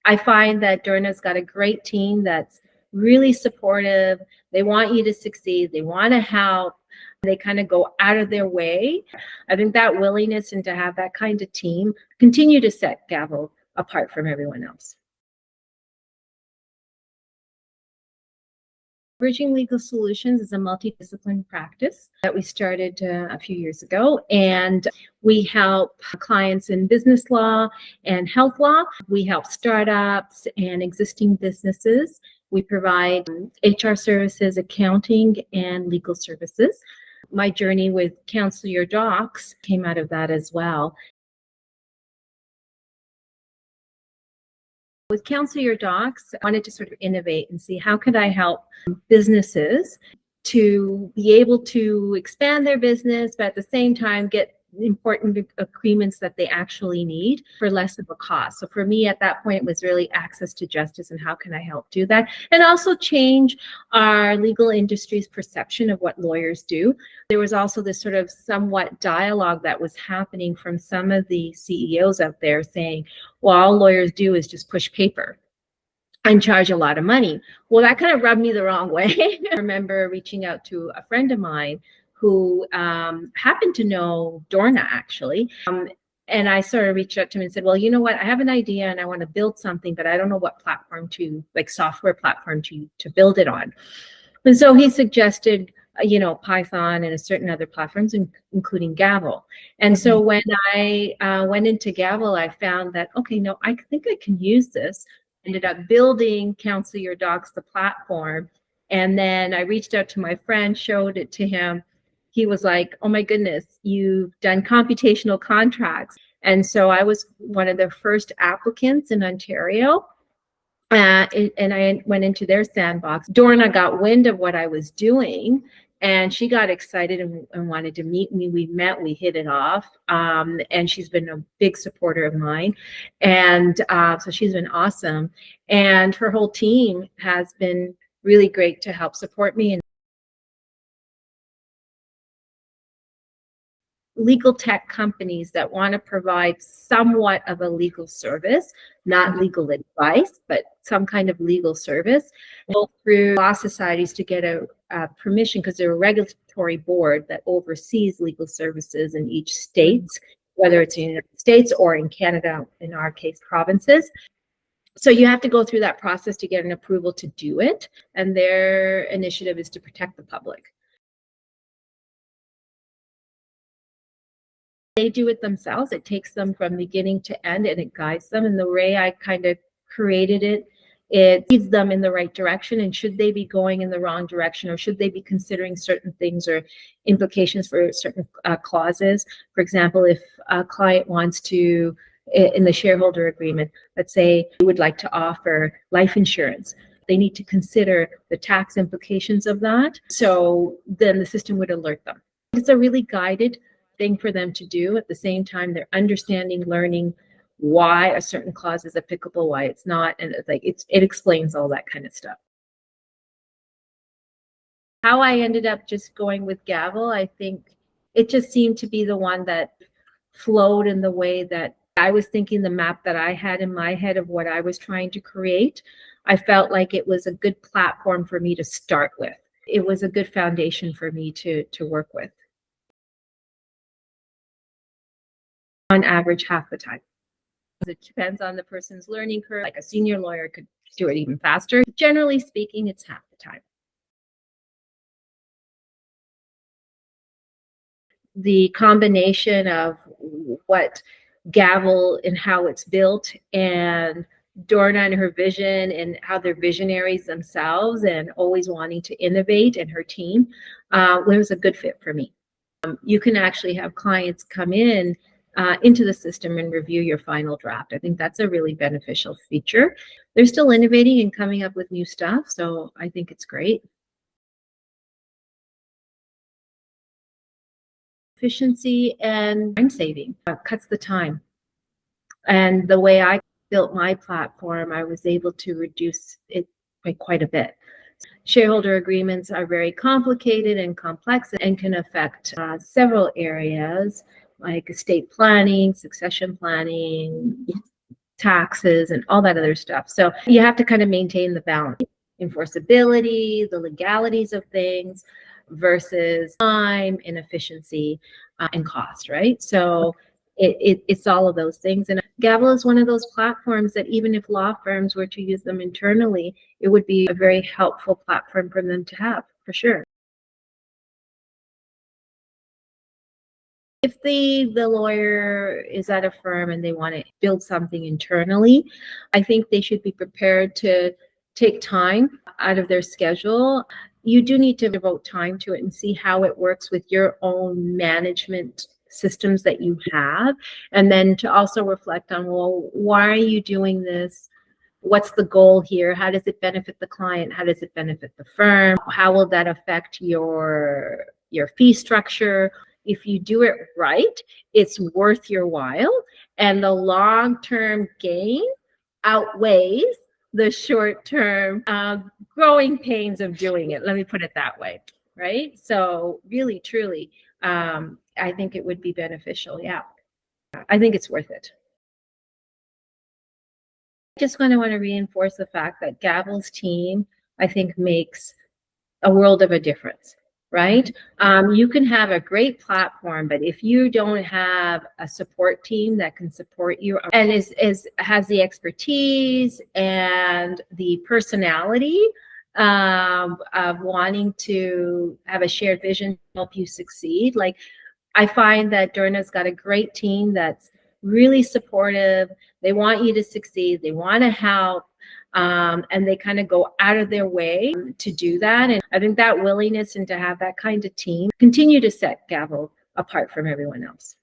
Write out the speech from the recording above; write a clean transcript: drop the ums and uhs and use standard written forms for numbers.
I find that Dorna's got a great team that's really supportive. They want you to succeed. They want to help. They kind of go out of their way. I think that willingness and to have that kind of team continue to set Gavel apart from everyone else. Bridging Legal Solutions is a multidisciplinary practice that we started a few years ago, and we help clients in business law and health law. We help startups and existing businesses. We provide HR services, accounting, and legal services. My journey with Counselurdocs came out of that as well. With Counselurdocs, I wanted to sort of innovate and see how could I help businesses to be able to expand their business, but at the same time get important agreements that they actually need for less of a cost. So for me at that point, it was really access to justice and how can I help do that? And also change our legal industry's perception of what lawyers do. There was also this sort of somewhat dialogue that was happening from some of the CEOs out there saying, well, all lawyers do is just push paper and charge a lot of money. Well, that kind of rubbed me the wrong way. I remember reaching out to a friend of mine who happened to know Dorna actually. And I sort of reached out to him and said, well, you know what, I have an idea and I want to build something, but I don't know what platform to, like software platform to build it on. And so he suggested, Python and a certain other platforms, including Gavel. And so when I went into Gavel, I found that, okay, no, I think I can use this. Ended up building Counselurdocs, the platform. And then I reached out to my friend, showed it to him. He was like, oh my goodness, you've done computational contracts. And so I was one of the first applicants in Ontario. And I went into their sandbox. Dorna got wind of what I was doing, and she got excited and wanted to meet me. We met, we hit it off, and she's been a big supporter of mine. And so she's been awesome. And her whole team has been really great to help support me. And legal tech companies that want to provide somewhat of a legal service, not legal advice, but some kind of legal service, go through law societies to get a permission, because they're a regulatory board that oversees legal services in each state, whether it's in the United States or in Canada, in our case, provinces. So you have to go through that process to get an approval to do it. And their initiative is to protect the public. They do it themselves. It takes them from beginning to end and it guides them. And the way I kind of created it, it leads them in the right direction. And should they be going in the wrong direction, or should they be considering certain things or implications for certain clauses? For example, if a client wants to, in the shareholder agreement, let's say they would like to offer life insurance, they need to consider the tax implications of that. So then the system would alert them. It's a really guided thing for them to do. At the same time, they're understanding, learning why a certain clause is applicable, why it's not, and it explains all that kind of stuff. How I ended up just going with Gavel, I think it just seemed to be the one that flowed in the way that I was thinking, the map that I had in my head of what I was trying to create. I felt like it was a good platform for me to start with. It was a good foundation for me to work with. On average, half the time. It depends on the person's learning curve. Like a senior lawyer could do it even faster. Generally speaking, it's half the time. The combination of what Gavel and how it's built, and Dorna and her vision, and how they're visionaries themselves and always wanting to innovate, and her team, was a good fit for me. You can actually have clients come in into the system and review your final draft. I think that's a really beneficial feature. They're still innovating and coming up with new stuff, so I think it's great. Efficiency and time saving cuts the time. And the way I built my platform, I was able to reduce it by quite a bit. Shareholder agreements are very complicated and complex and can affect several areas, like estate planning, succession planning, taxes and all that other stuff. So you have to kind of maintain the balance, enforceability, the legalities of things versus time and efficiency and cost, right? So it's all of those things. And Gavel is one of those platforms that even if law firms were to use them internally, it would be a very helpful platform for them to have, for sure. If the lawyer is at a firm and they want to build something internally, I think they should be prepared to take time out of their schedule. You do need to devote time to it and see how it works with your own management systems that you have. And then to also reflect on, well, why are you doing this? What's the goal here? How does it benefit the client? How does it benefit the firm? How will that affect your fee structure? If you do it right, it's worth your while, and the long-term gain outweighs the short-term growing pains of doing it. Let me put it that way, right? So really, truly, I think it would be beneficial. Yeah, I think it's worth it. Just going to want to reinforce the fact that Gavel's team, I think, makes a world of a difference, right? You can have a great platform, but if you don't have a support team that can support you and has the expertise and the personality of wanting to have a shared vision to help you succeed, like I find that Dorna's got a great team that's really supportive. They want you to succeed. They want to help. And they kind of go out of their way to do that. And I think that willingness and to have that kind of team continue to set Gavel apart from everyone else.